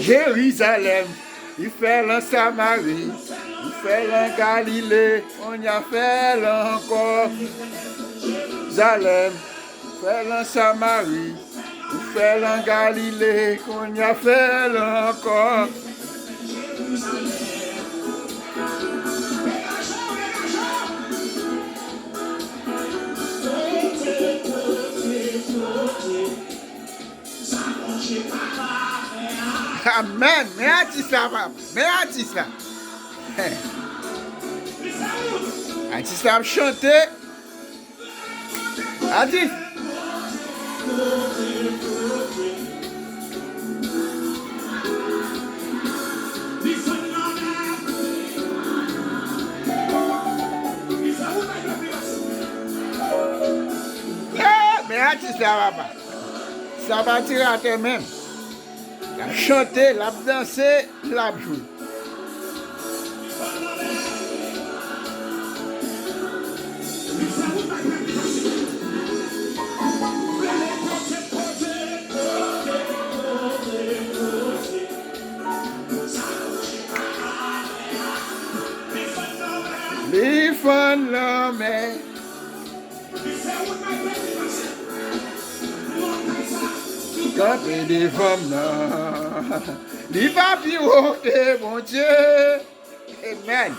Jérusalem, il fait la Samarie, il fait la Galilée, on y a fait encore. Jérusalem, fait la Samarie, il fait la Galilée, on y a fait encore. Amen. Merci ça, papa. Merci ça. Merci ça chanter. Adi. Merci ça, papa. Ça va tirer à tes mains. La chanter, la danser, la jouer. Les fans l'homme. Quand des femmes là, les papiers, bon Dieu, amen.